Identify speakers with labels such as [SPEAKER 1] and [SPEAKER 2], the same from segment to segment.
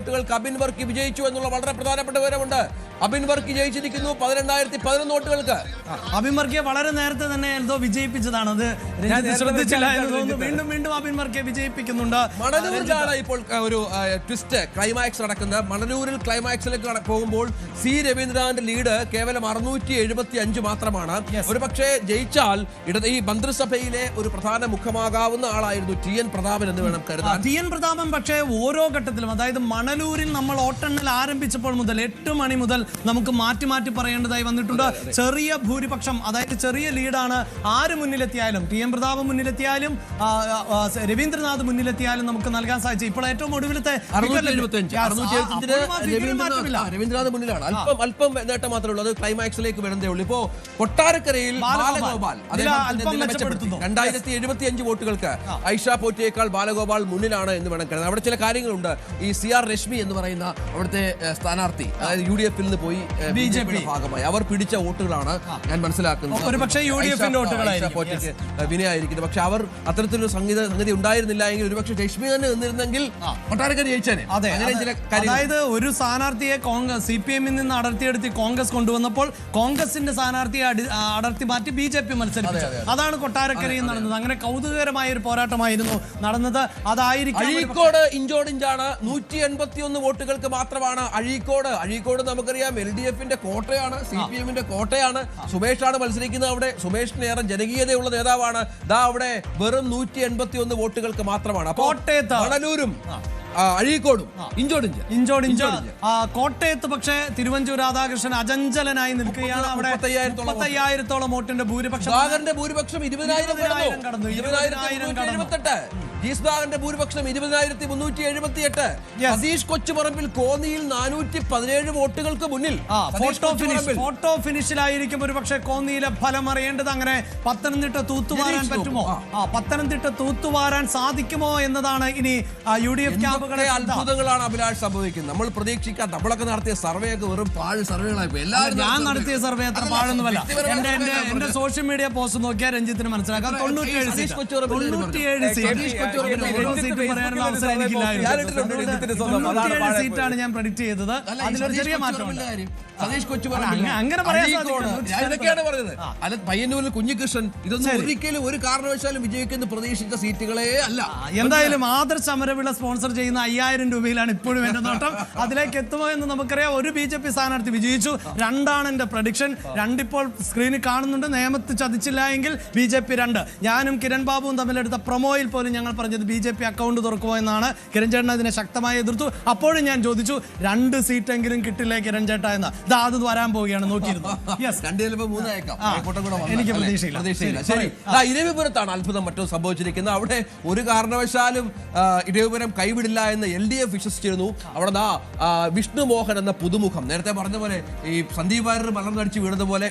[SPEAKER 1] അബിൻ വർക്കി വിജയിച്ചു എന്നുള്ള വളരെ പ്രധാനപ്പെട്ട വിവരമുണ്ട്. അബിൻ വർക്കി ജയിച്ചിരിക്കുന്നു 18,011 വോട്ടുകൾക്ക്.
[SPEAKER 2] അബിൻ വർക്കിയെ വളരെ നേരത്തെ തന്നെ എന്തോ വിജയിപ്പിച്ചതാണ്. അത് ശ്രദ്ധിച്ചില്ല എന്ന് തോന്നുന്നു. വീണ്ടും വീണ്ടും അബിൻ വർക്കിയെ വിജയിപ്പിക്കുന്നുണ്ട്.
[SPEAKER 1] മണലൂരിലാണ് ഇപ്പോൾ ഒരു ട്വിസ്റ്റ് ക്ലൈമാക്സ് നടക്കുന്നത്. മണലൂരിൽ ക്ലൈമാക്സിലേക്ക് പോകുമ്പോൾ സി രവീന്ദ്രനാഥിന്റെ ലീഡ് കേവലം 675 മാത്രമാണ്. ഒരു പക്ഷേ ജയിച്ചാൽ ഈ മന്ത്രിസഭയിലെ ഒരു പ്രധാന മുഖമാകാവുന്ന ആളായിരുന്നു TN പ്രതാപൻ എന്ന് വേണം കരുതാൻ.
[SPEAKER 2] TN പ്രതാപൻ പക്ഷേ ഓരോ ഘട്ടത്തിലും, അതായത് മണലൂരിൽ നമ്മൾ വോട്ടെണ്ണൽ ആരംഭിച്ചപ്പോൾ മുതൽ 8 മണി മുതൽ നമുക്ക് മാറ്റി മാറ്റി പറയേണ്ടതായി വന്നിട്ടുണ്ട്. ചെറിയ ഭൂരിപക്ഷം, അതായത് ചെറിയ ലീഡാണ്. ആര് മുന്നിലെത്തിയാലും, TN പ്രതാപൻ മുന്നിലെത്തിയാലും രവീന്ദ്രനാഥ് മുന്നിലെത്തിയാലും നമുക്ക് നൽകാൻ സാധിച്ചു. ഇപ്പോൾ ഏറ്റവും ഒടുവിലത്തെ
[SPEAKER 1] രവീന്ദ്രനാഥ് മുന്നിലാണ്. അല്പം നേട്ടം മാത്രമേ ഉള്ളൂ. അത് ക്ലൈമാക്സിലേക്ക് വരുന്നതേ ഉള്ളൂ. ഇപ്പോ കൊട്ടാരക്കരയിൽ ബാലഗോപാൽ 2075 വോട്ടുകൾക്ക് ഐഷ പോറ്റിയേക്കാൾ ബാലഗോപാൽ മുന്നിലാണ് എന്ന് വേണം കരുതാൻ. അവിടെ ചില കാര്യങ്ങളുണ്ട്. ഈ CR രശ്മി എന്ന് പറയുന്ന അവിടുത്തെ സ്ഥാനാർത്ഥി, അതായത് UDF ൽ നിന്ന് പോയി BJPയുടെ ഭാഗമായി അവർ പിടിച്ച വോട്ടുകളാണ് ഞാൻ മനസ്സിലാക്കുന്നത്. വിനയായിരിക്കുന്നത്. പക്ഷെ അവർ അത്തരത്തിലൊരു സംഗതി ഉണ്ടായിരുന്നില്ല എങ്കിൽ ഒരുപക്ഷെ രശ്മി തന്നെ നിന്നിരുന്നെങ്കിൽ കൊട്ടാരക്കര ജയിച്ചേനെ.
[SPEAKER 2] അതായത് ഒരു സ്ഥാനാർത്ഥിയെ CPM നിന്ന് അടർത്തിയെടുത്ത് കോൺഗ്രസ് കൊണ്ടുവന്നപ്പോൾ കോൺഗ്രസിന്റെ സ്ഥാനാർത്ഥിയെ അടർത്തി മാറ്റി BJP മത്സരിപ്പിച്ചു. അതാണ് കൊട്ടാരക്കരയിൽ നടന്നത്. അങ്ങനെ കൗതുകകരമായ ഒരു പോരാട്ടമായിരുന്നു നടന്നത്. അതായിരിക്കും
[SPEAKER 1] അഴീക്കോട് ഇഞ്ചോടിഞ്ചാണ്. 181 വോട്ടുകൾക്ക് മാത്രമാണ് അഴീക്കോട് നമുക്കറിയാം LDFന്റെ കോട്ടയാണ്, CPMന്റെ കോട്ടയാണ്. സുമേഷാണ് മത്സരിക്കുന്നത് അവിടെ. സുമേഷിന് ഏറെ ജനകീയതയുള്ള നേതാവാണ്. അവിടെ വെറും 181 വോട്ടുകൾക്ക് മാത്രമാണ്.
[SPEAKER 2] കോട്ടയത്ത്
[SPEAKER 1] മണലൂരും അഴീക്കോടും ഇഞ്ചോടിഞ്ച്.
[SPEAKER 2] കോട്ടയത്ത് പക്ഷേ തിരുവഞ്ചൂർ രാധാകൃഷ്ണൻ അചഞ്ചലനായി നിൽക്കുകയാണ്. അവിടെ 35,000-ഓളം വോട്ടിന്റെ ഭൂരിപക്ഷം.
[SPEAKER 1] 20,000 കടന്നു. 20,078. ജീസ്ബാഗിന്റെ ഭൂരിപക്ഷം 20,378. സതീഷ് കൊച്ചുപറമ്പിൽ കോന്നിയിൽ 417 വോട്ടുകൾക്ക് മുന്നിൽ.
[SPEAKER 2] ഫോട്ടോ ഫിനിഷിലായിരിക്കും ഒരു പക്ഷേ കോന്നിയിലെ ഫലം അറിയേണ്ടത്. അങ്ങനെ പത്തനംതിട്ട തൂത്തുവാരാൻ പറ്റുമോ, പത്തനംതിട്ട തൂത്തുവാരാൻ സാധിക്കുമോ എന്നതാണ് ഇനി UDF ക്യാമ്പുകളെ.
[SPEAKER 1] അത്ഭുതങ്ങളാണ് അഭിലാഷ് സംഭവിക്കുന്നത്. നമ്മൾ പ്രതീക്ഷിക്കാൻ നമ്മളൊക്കെ നടത്തിയ സർവേ ഒക്കെ വെറും പാഴ് സർവേകളായി.
[SPEAKER 2] ഞാൻ നടത്തിയ സർവേ അത്ര പാഴൊന്നുമല്ല. എന്റെ സോഷ്യൽ മീഡിയ പോസ്റ്റ് നോക്കിയാൽ രഞ്ജിത്തിന് മനസ്സിലാക്കാം. 97 സീറ്റാണ് ഞാൻ പ്രഡിക്ട് ചെയ്തത്. അതിലൊരു ചെറിയ മാറ്റമുണ്ട്. അങ്ങനെ
[SPEAKER 1] പറയാനൊക്കെയാണ് പറഞ്ഞത്. അല്ല, പയ്യന്നൂരിൽ കുഞ്ഞികൃഷ്ണൻ ഇതൊന്നും ഒരിക്കലും ഒരു കാരണവശാലും വിജയിക്കുന്ന പ്രതീക്ഷിച്ച സീറ്റുകളെ അല്ല.
[SPEAKER 2] എന്തായാലും ആദർശ് സമരവിള സ്പോൺസർ ചെയ്യുന്ന 5,000 രൂപയിലാണ് ഇപ്പോഴും എന്റെ നോട്ടം. അതിലേക്ക് എത്തുമോ എന്ന് നമുക്കറിയാം. ഒരു BJP സ്ഥാനാർത്ഥി വിജയിച്ചു. 2 എന്റെ പ്രഡിക്ഷൻ. 2 ഇപ്പോൾ സ്ക്രീനിൽ കാണുന്നുണ്ട്. നേമത്ത് ചതിച്ചില്ല എങ്കിൽ BJP 2. ഞാനും കിരൺ ബാബുവും തമ്മിലെടുത്ത പ്രൊമോയിൽ പോലും ഞങ്ങൾ പറഞ്ഞത് BJP അക്കൗണ്ട് തുറക്കുമോ എന്നാണ്. കിരൺ ചേട്ടൻ അതിനെ ശക്തമായി എതിർത്തു. അപ്പോഴും ഞാൻ ചോദിച്ചു 2 സീറ്റെങ്കിലും കിട്ടില്ലേ കിരൺ ചേട്ടാ എന്ന്. അത് വരാൻ പോവുകയാണ്. നോക്കിയിരുന്നു. എനിക്ക് പ്രതീക്ഷയില്ല.
[SPEAKER 1] ഇരവിപുരത്താണ് അത്ഭുതം മറ്റോ സംഭവിച്ചിരിക്കുന്നത്. അവിടെ ഒരു കാരണവശാലും ഇരവിപുരം കൈവിടില്ല എന്ന് LDF വിശ്വസിച്ചിരുന്നു. അവിടെ വിഷ്ണു മോഹൻ എന്ന പുതുമുഖം, നേരത്തെ പറഞ്ഞ പോലെ ഈ സന്ദീപ് വാര്യർ മലർന്നടിച്ച്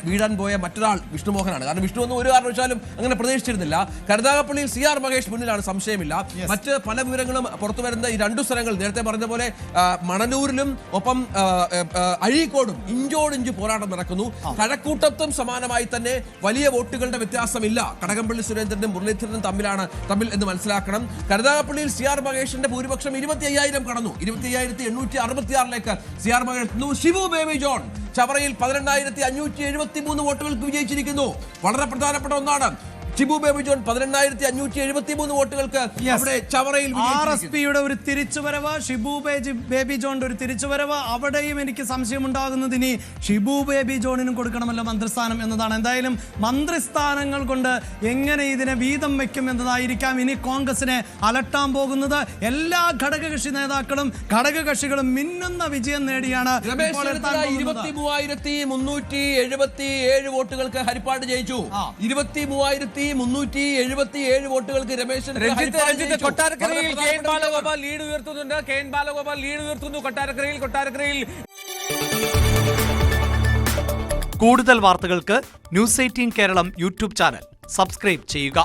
[SPEAKER 1] വീഴാൻ പോയ മറ്റൊരാൾ വിഷ്ണു മോഹനാണ്. കാരണം വിഷ്ണു ഒന്നും ഒരു കാരണവശാലും അങ്ങനെ പ്രതീക്ഷിച്ചിരുന്നില്ല. കരുനാഗപ്പള്ളിയിൽ CR മഹേഷ് മുന്നിലാണ്, സംശയമില്ല. മറ്റ് പല വിവരങ്ങളും പുറത്തു വരുന്ന ഈ 2 സ്ഥലങ്ങൾ നേരത്തെ പറഞ്ഞ പോലെ മണലൂരിലും ഒപ്പം അഴീക്കോടും ഇഞ്ചോടിഞ്ച് പോരാട്ടം നടക്കുന്നു. കഴക്കൂട്ടത്തും സമാനമായി തന്നെ വലിയ വോട്ടുകളുടെ വ്യത്യാസമില്ല. കടകംപള്ളി സുരേന്ദ്രനും മുരളീധരനും തമ്മിൽ എന്ന് മനസ്സിലാക്കണം. കരുനാഗപ്പള്ളിയിൽ CR മഹേഷിന്റെ ഭൂരിപക്ഷം 25,000 കടന്നു. 25,866 CR മഹേഷ് എത്തുന്നു. ഷിബു ബേബി ജോൺ ചവറയിൽ 18,573 വോട്ടുകൾക്ക് വിജയിച്ചിരിക്കുന്നു. വളരെ പ്രധാനപ്പെട്ട ഒന്നാണ്. ഷിബു ബേബി ജോൺ 18,573 വോട്ടുകൾക്ക് ചവറയിൽ.
[SPEAKER 2] RSPയുടെ ഒരു തിരിച്ചുവരവ്, ഷിബു ബേബി ജോണിന്റെ ഒരു തിരിച്ചുവരവ്. അവിടെയും എനിക്ക് സംശയമുണ്ടാകുന്നത് ഇനി ഷിബു ബേബി ജോണിനും കൊടുക്കണമല്ലോ മന്ത്രിസ്ഥാനം എന്നതാണ്. എന്തായാലും മന്ത്രിസ്ഥാനങ്ങൾ കൊണ്ട് എങ്ങനെ ഇതിനെ വീതം വെക്കും എന്നതായിരിക്കാം ഇനി കോൺഗ്രസിനെ അലട്ടാൻ പോകുന്നത്. എല്ലാ ഘടകകക്ഷി നേതാക്കളും ഘടകകക്ഷികളും മിന്നുന്ന വിജയം നേടിയാണ്.
[SPEAKER 1] 23,377 വോട്ടുകൾക്ക് ഹരിപ്പാട് ജയിച്ചു. 23,377 വോട്ടുകൾക്ക് രമേശൻ.
[SPEAKER 3] കൊട്ടാരക്കരയിൽ KN ബാലഗോപാൽ ലീഡ് ഉയർത്തുന്നുണ്ട്. കൊട്ടാരക്കരയിൽ
[SPEAKER 4] കൂടുതൽ വാർത്തകൾക്ക് News 18 Keralam YouTube channel subscribe ചെയ്യുക.